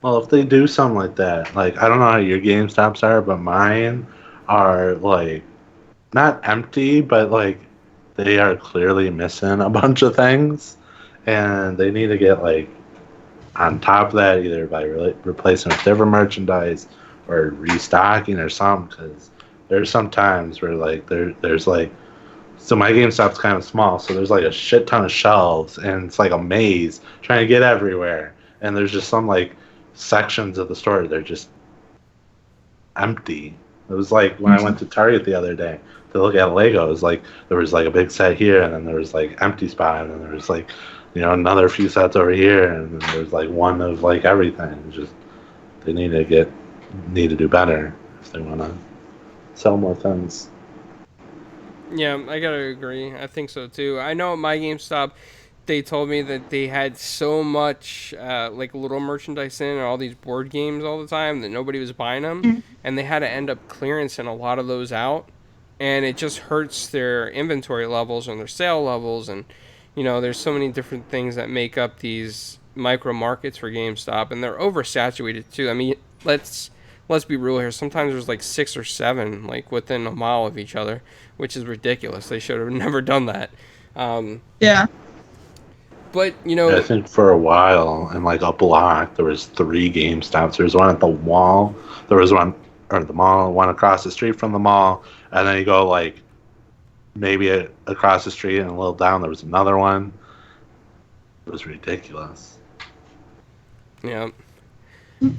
Well, if they do something like that, like I don't know how your GameStops are, but mine are like not empty, but like they are clearly missing a bunch of things, and they need to get like on top of that either by replacing with different merchandise or restocking or something. Because there's some times where like there's like, so my GameStop's kind of small, so there's like a shit ton of shelves, and it's like a maze trying to get everywhere. And there's just some like sections of the store they're just empty. It was like when I went to Target the other day to look at Legos, like there was like a big set here, and then there was like empty spot, and then there was like, you know, another few sets over here, and then there's like one of like everything. It's just they need to do better if they want to sell more things. Yeah, I gotta agree. I think so too. I know at my GameStop, they told me that they had so much like little merchandise in and all these board games all the time that nobody was buying them, and they had to end up clearancing a lot of those out, and it just hurts their inventory levels and their sale levels, and you know, there's so many different things that make up these micro markets for GameStop, and they're oversaturated too. I mean, let's be real here. Sometimes there's like 6 or 7 like within a mile of each other, which is ridiculous. They should have never done that. But you know, I think for a while in like a block there was 3 GameStops. There was one at the wall. There was one or the mall, one across the street from the mall, and then you go like maybe across the street and a little down there was another one. It was ridiculous. Yeah.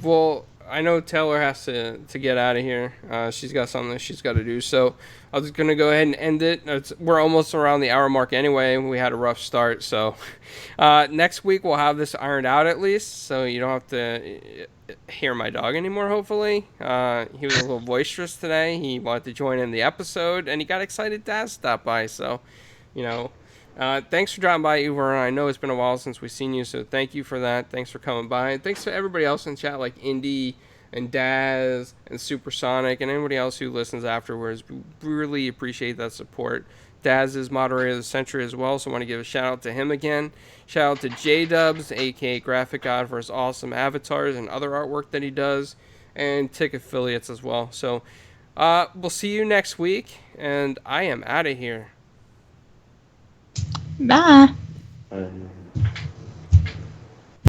Well, I know Taylor has to get out of here. She's got something that she's got to do. So I was going to go ahead and end it. We're almost around the hour mark anyway. We had a rough start. So next week we'll have this ironed out at least. So you don't have to hear my dog anymore, hopefully. He was a little boisterous today. He wanted to join in the episode, and he got excited Dad stopped by. So, you know, thanks for dropping by, Uber. I know it's been a while since we've seen you, so thank you for that. Thanks for coming by. And thanks to everybody else in chat, like Indy and Daz and Supersonic and anybody else who listens afterwards. We really appreciate that support. Daz is moderator of the century as well, so I want to give a shout out to him again. Shout out to J-Dubs, aka Graphic God, for his awesome avatars and other artwork that he does, and Tick Affiliates as well. So we'll see you next week, and I am out of here. Bye.